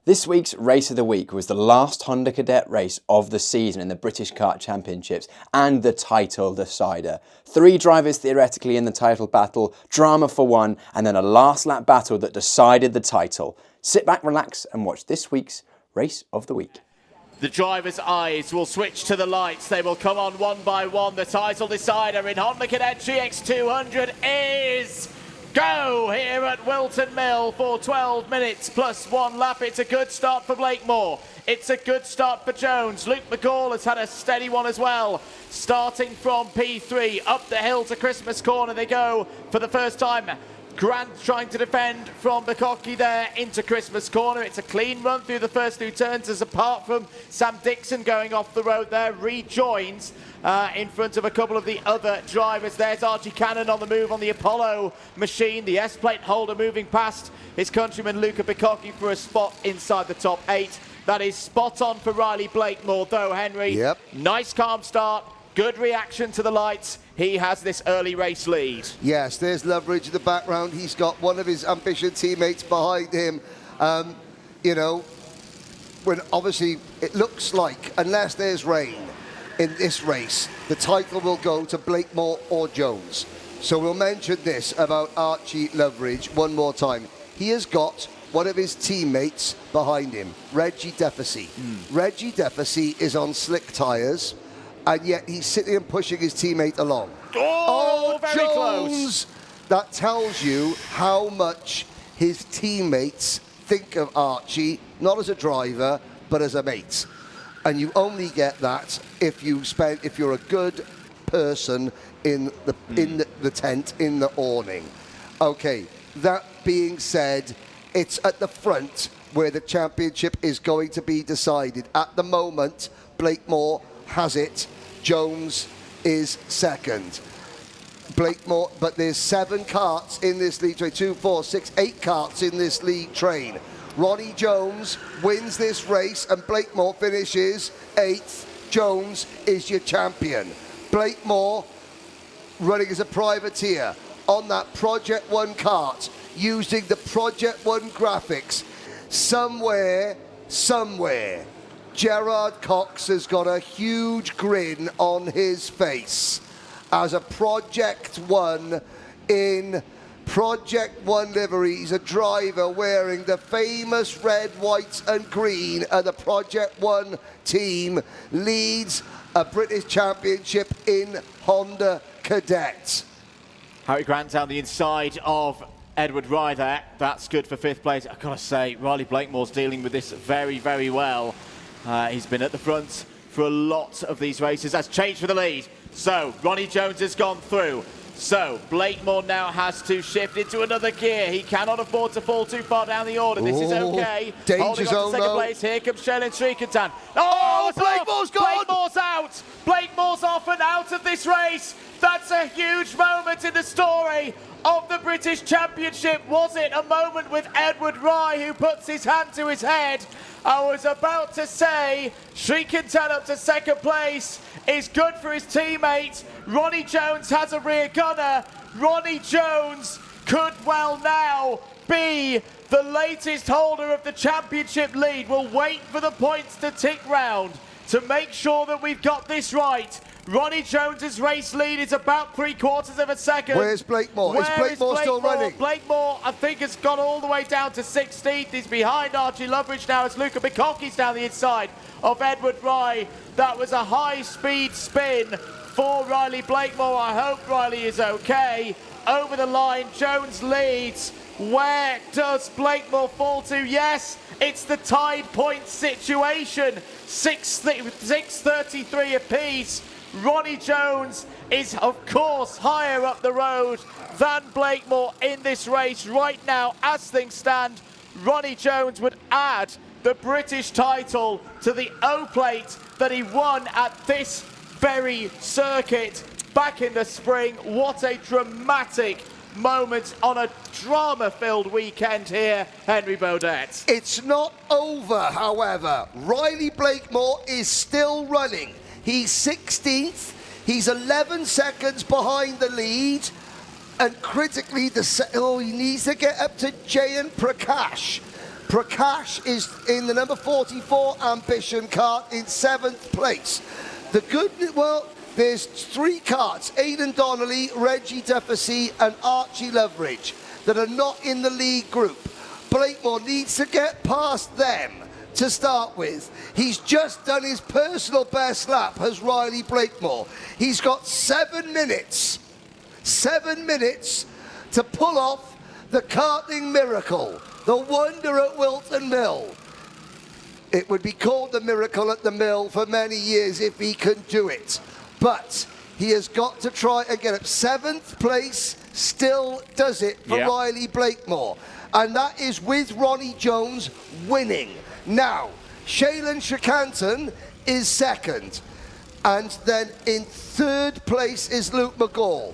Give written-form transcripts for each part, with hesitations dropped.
This week's Race of the Week was the last Honda Cadet race of the season in the British Kart Championships and the title decider. 3 drivers theoretically in the title battle, drama for one, and then a last lap battle that decided the title. Sit back, relax, and watch this week's Race of the Week. The driver's eyes will switch to the lights. They will come on one by one. The title decider in Honda Cadet GX200 is go here at Whilton Mill for 12 minutes plus 1 lap. It's a good start for Blakemore. It's a good start for Jones. Luke McCall has had a steady one as well. Starting from P3 up the hill to Christmas Corner they go for the first time. Grant trying to defend from Bukaki there into Christmas Corner. It's a clean run through the first 2 turns, as apart from Sam Dixon going off the road there, rejoins in front of a couple of the other drivers. There's Archie Cannon on the move on the Apollo machine. The S-plate holder moving past his countryman Luca Bukaki for a spot inside the top 8. That is spot on for Riley Blakemore though, Henry. Yep. Nice calm start, good reaction to the lights. He has this early race lead. Yes, there's Loveridge in the background. He's got one of his Ambition teammates behind him. You know, when obviously it looks like, unless there's rain in this race, the title will go to Blakemore or Jones. So we'll mention this about Archie Loveridge one more time. He has got one of his teammates behind him, Reggie Defasy. Reggie Defasy is on slick tyres, and yet he's sitting and pushing his teammate along. Oh, very Jones! close. That tells you how much his teammates think of Archie, not as a driver, but as a mate. And you only get that if you're a good person in the tent, in the awning. Okay, that being said, it's at the front where the championship is going to be decided. At the moment, Blakemore has it. Jones is second. Blakemore, but there's 7 karts in this lead train. 2, 4, 6, 8 karts in this lead train. Ronnie Jones wins this race and Blakemore finishes 8th. Jones is your champion. Blakemore running as a privateer on that Project 1 kart, using the Project 1 graphics. Somewhere, Gerard Cox has got a huge grin on his face as a Project 1 in Project 1 liveries, a driver wearing the famous red, white and green, and the Project 1 team leads a British Championship in Honda Cadet. Harry Grant down the inside of Edward Rye there. That's good for 5th place. I've got to say, Riley Blakemore's dealing with this very, very well. He's been at the front for a lot of these races. That's changed for the lead. So, Ronnie Jones has gone through. So, Blakemore now has to shift into another gear. He cannot afford to fall too far down the order. This is okay. Danger Holding on zone, to 2nd though. place. Here comes Sheldon Shrikatan. Oh, Blakemore's gone! Blakemore's out. Blakemore's off and out of this race. That's a huge moment in the story of the British Championship. Was it a moment with Edward Rye, who puts his hand to his head? I was about to say Shrikatan up to 2nd place is good for his teammates. Ronnie Jones has a rear gunner. Ronnie Jones could well now be the latest holder of the championship lead. We'll wait for the points to tick round to make sure that we've got this right. Ronnie Jones's race lead is about 3/4 of a second. Where's Blakemore? Is Blakemore still running? Blakemore, I think, has gone all the way down to 16th. He's behind Archie Loveridge now as Luca Bukaki's down the inside of Edward Rye. That was a high-speed spin for Riley Blakemore. I hope Riley is okay. Over the line, Jones leads. Where does Blakemore fall to? Yes, it's the tied point situation. 6:33 apiece. Ronnie Jones is, of course, higher up the road than Blakemore in this race. Right now, as things stand, Ronnie Jones would add the British title to the O-plate that he won at this very circuit back in the spring. What a dramatic moment on a drama-filled weekend here, Henry Baudet. It's not over, however. Riley Blakemore is still running. He's 16th. He's 11 seconds behind the lead. And critically, he needs to get up to Jayan Prakash. Prakash is in the number 44 Ambition kart in 7th place. The good, well, there's 3 karts, Aidan Donnelly, Reggie Duffy and Archie Loveridge, that are not in the lead group. Blakemore needs to get past them to start with. He's just done his personal best lap, has Riley Blakemore. He's got 7 minutes to pull off the karting miracle, the wonder at Whilton Mill. It would be called the miracle at the mill for many years if he can do it. But he has got to try and get up. 7th place still does it for Riley Blakemore. And that is with Ronnie Jones winning. Now, Shailen Srikantan is 2nd. And then in 3rd place is Luke McGall.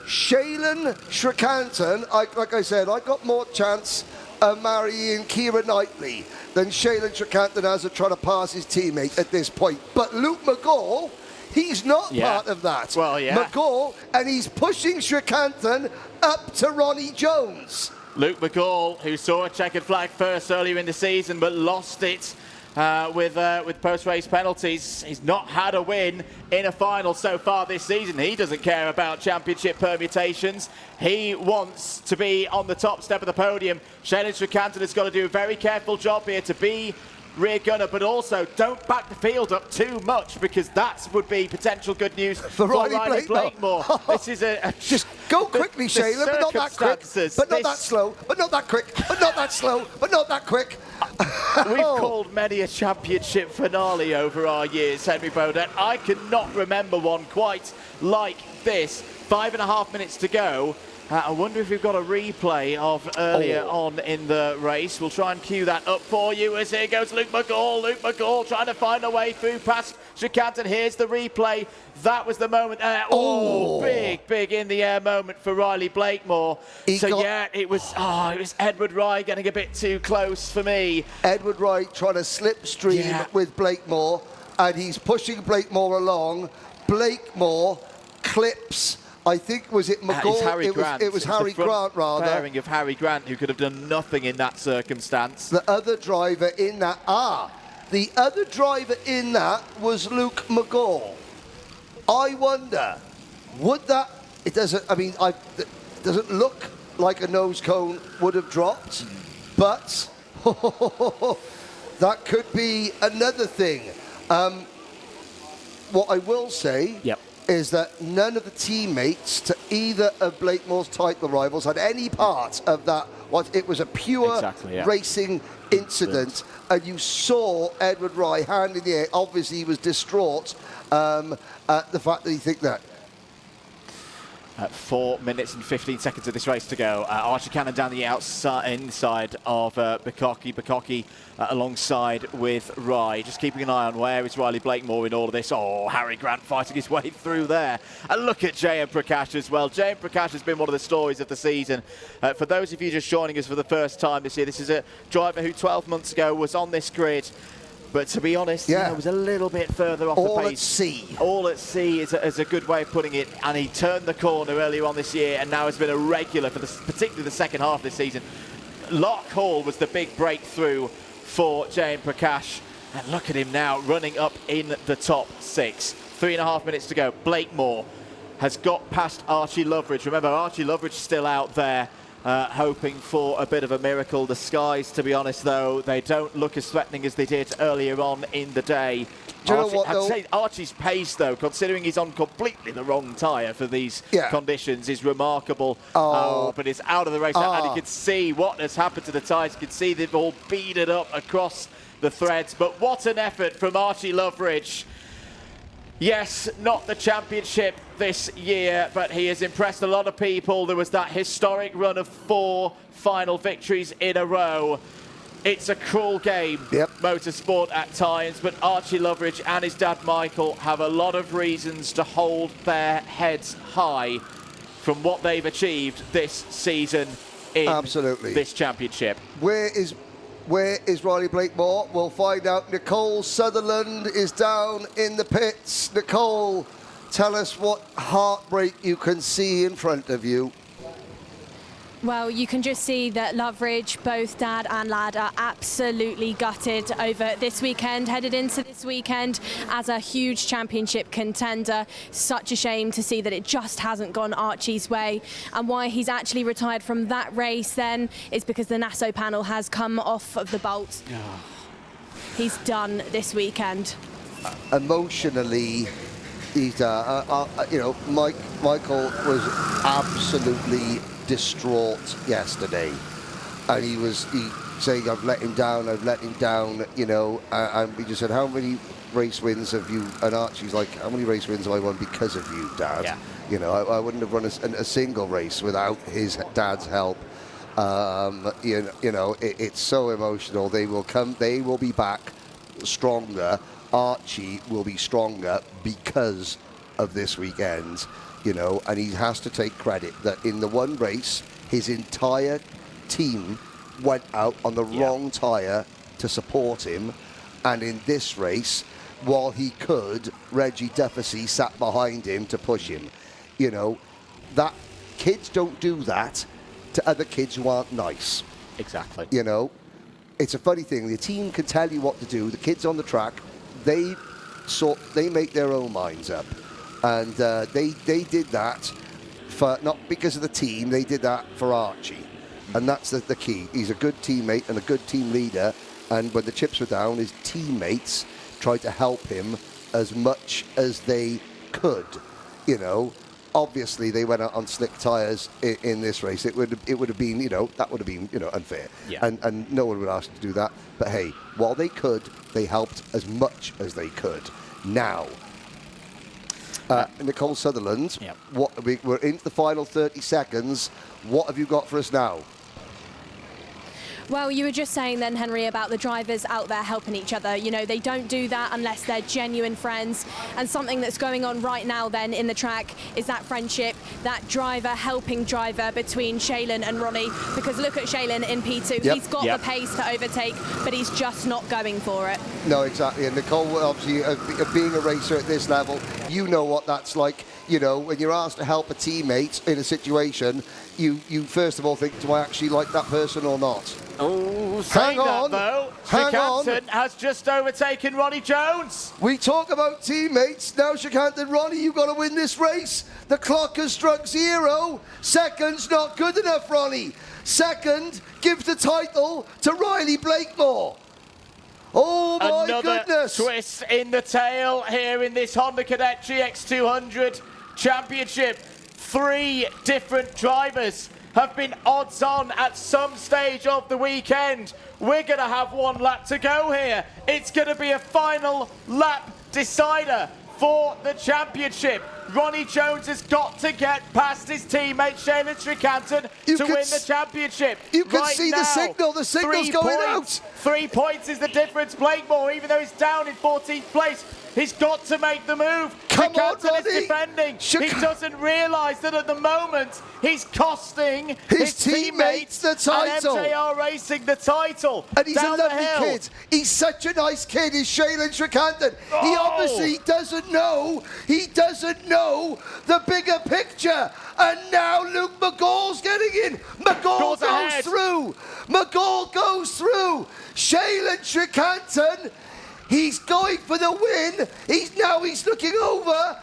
Shailen Srikantan, like I said, I got more chance of marrying Keira Knightley than Shailen Srikantan has of trying to pass his teammate at this point. But Luke McGall, he's not part of that. Well, McGall, and he's pushing Srikantan up to Ronnie Jones. Luke McGall, who saw a checkered flag first earlier in the season, but lost it with post-race penalties. He's not had a win in a final so far this season. He doesn't care about championship permutations. He wants to be on the top step of the podium. Shailen Srikantan has got to do a very careful job here to be rear gunner, but also don't back the field up too much, because that would be potential good news for Riley Blakemore. This is just go quickly, Shailen, but not that quick, but not that slow, but not that quick, but not that slow, but not that quick. We've called many a championship finale over our years, Henry Bowden. I cannot remember one quite like this. 5.5 minutes to go. I wonder if we've got a replay of earlier on in the race. We'll try and cue that up for you as here goes Luke McGall. Luke McGall trying to find a way through past Srikantan. Here's the replay. That was the moment. Big in the air moment for Riley Blakemore. It was Edward Rye getting a bit too close for me. Edward Rye trying to slipstream with Blakemore, and he's pushing Blakemore along. Blakemore clips, I think, was it McGall? It was Harry Grant, rather. Pairing of Harry Grant, who could have done nothing in that circumstance. The other driver in that, the other driver in that was Luke McGall. I wonder, would that, it doesn't look like a nose cone would have dropped, but that could be another thing. What I will say is that none of the teammates to either of Blakemore's title rivals had any part of that. It was a pure racing incident, and you saw Edward Rye hand in the air. Obviously, he was distraught at the fact that he think that. 4 minutes and 15 seconds of this race to go. Archie Cannon down the inside of Bukkake alongside with Rye. Just keeping an eye on where is Riley Blakemore in all of this. Harry Grant fighting his way through there. And look at J.M. Prakash as well. J.M. Prakash has been one of the stories of the season. For those of you just joining us for the first time this year, this is a driver who 12 months ago was on this grid. But to be honest, it was a little bit further off the pace. All at sea. All at sea is a good way of putting it. And he turned the corner earlier on this year and now has been a regular for particularly the second half of this season. Lock Hall was the big breakthrough for J.M. Prakash. And look at him now running up in the top 6. 3.5 minutes to go. Blakemore has got past Archie Loveridge. Remember, Archie Loveridge still out there. Hoping for a bit of a miracle. The skies, to be honest, though, they don't look as threatening as they did earlier on in the day. Do you know what, I'd say Archie's pace, though, considering he's on completely the wrong tyre for these conditions, is remarkable. But it's out of the race, and you can see what has happened to the tyres. You can see they've all beaded up across the threads. But what an effort from Archie Loveridge. Yes, not the championship this year, but he has impressed a lot of people. There was that historic run of 4 final victories in a row. It's a cruel game, motorsport at times, but Archie Loveridge and his dad Michael have a lot of reasons to hold their heads high from what they've achieved this season in this championship. Where is Riley Blakemore? We'll find out. Nicole Sutherland is down in the pits. Nicole, tell us what heartbreak you can see in front of you. Well, you can just see that Loveridge, both dad and lad, are absolutely gutted over this weekend, headed into this weekend as a huge championship contender. Such a shame to see that it just hasn't gone Archie's way. And why he's actually retired from that race then is because the Nassau panel has come off of the bolt. He's done this weekend. Emotionally, he's, Michael was absolutely distraught yesterday, and he saying, I've let him down, and we just said, how many race wins have you, and Archie's like, how many race wins have I won because of you, Dad? Yeah. I wouldn't have run a single race without his dad's help. It's so emotional. They will be back stronger. Archie will be stronger because of this weekend, and he has to take credit that in the one race, his entire team went out on the wrong tyre to support him, and in this race, while he could, Reggie Duffy sat behind him to push him. That kids don't do that to other kids who aren't nice. Exactly. It's a funny thing. The team can tell you what to do. The kids on the track, they make their own minds up, and they did that for not because of the team. They did that for Archie, and that's the key. He's a good teammate and a good team leader. And when the chips were down, his teammates tried to help him as much as they could. Obviously they went out on slick tyres in this race. It would have been, that would have been, unfair. Yeah. And no one would ask to do that. But hey, while they could, they helped as much as they could. Now, Nicole Sutherland, Yep. We're into the final 30 seconds. What have you got for us now? Well, you were just saying then, Henry, about the drivers out there helping each other. They don't do that unless they're genuine friends. And something that's going on right now then in the track is that friendship, that driver helping driver between Shaylin and Ronnie. Because look at Shaylin in P2. Yep. He's got the pace to overtake, but he's just not going for it. No, exactly. And Nicole, obviously, being a racer at this level, you know what that's like. When you're asked to help a teammate in a situation, you first of all think, do I actually like that person or not? Oh, Hang on, though, hang on. Shikanton has just overtaken Ronnie Jones. We talk about teammates. Now, Shikanton, Ronnie, you've got to win this race. The clock has struck 0. Second's not good enough, Ronnie. Second gives the title to Riley Blakemore. Oh, my Another goodness. twist in the tail here in this Honda Cadet GX200 Championship. 3 different drivers have been odds on at some stage of the weekend. We're going to have 1 lap to go here. It's going to be a final lap decider for the championship. Ronnie Jones has got to get past his teammate Shaylin Shikanton to win the championship. You can right see now, the signal. The signal's going out. 3 points is the difference. Blakemore, even though he's down in 14th place, he's got to make the move. Come on, Shikanton is Ronnie. defending. He doesn't realise that at the moment he's costing his teammates the title. And MJR Racing the title. And he's down a the lovely hill. kid. He's such a nice kid, is Shaylin Shikanton. He Oh. obviously doesn't know. He doesn't know the bigger picture. And now Luke McGall's getting in. McGall Goes goes ahead. through. McGall goes through. Shaylin Shikanton, he's going for the win. He's looking over.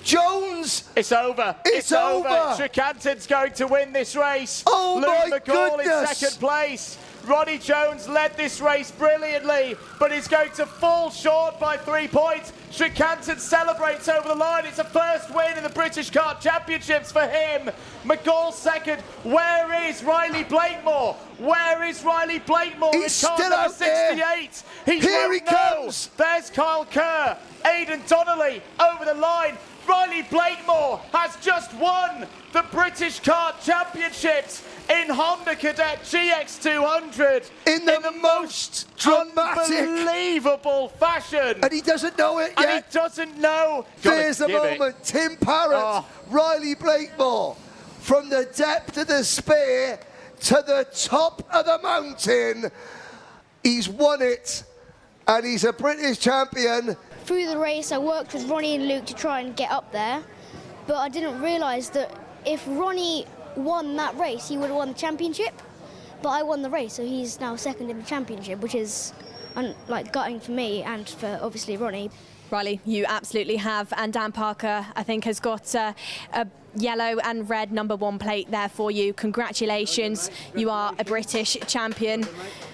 Jones. It's over. It's over. Shikanton's going to win this race. Oh, Luke my McGall goodness. in second place. Ronnie Jones led this race brilliantly, but he's going to fall short by 3 points. Shikanton celebrates over the line. It's a first win in the British Kart Championships for him. McGall second. Where is Riley Blakemore? Where is Riley Blakemore? He's It's car still number out there. 68. He Here won't he know. comes. There's Kyle Kerr. Aidan Donnelly over the line. Riley Blakemore has just won the British Kart Championships in Honda Cadet GX200 In the most dramatic, unbelievable fashion. and he doesn't know it And yet. he doesn't know. There's the Gotta give it. moment. Tim Parrott, Oh. Riley Blakemore, from the depth of the spear to the top of the mountain. He's won it, and he's a British champion. Through the race, I worked with Ronnie and Luke to try and get up there, but I didn't realise that if Ronnie won that race, he would have won the championship. But I won the race, so he's now second in the championship, which is like gutting for me and for obviously Ronnie. Riley, you absolutely have, and Dan Parker, I think, has got a yellow and red #1 plate there for you. Congratulations, you are a British champion.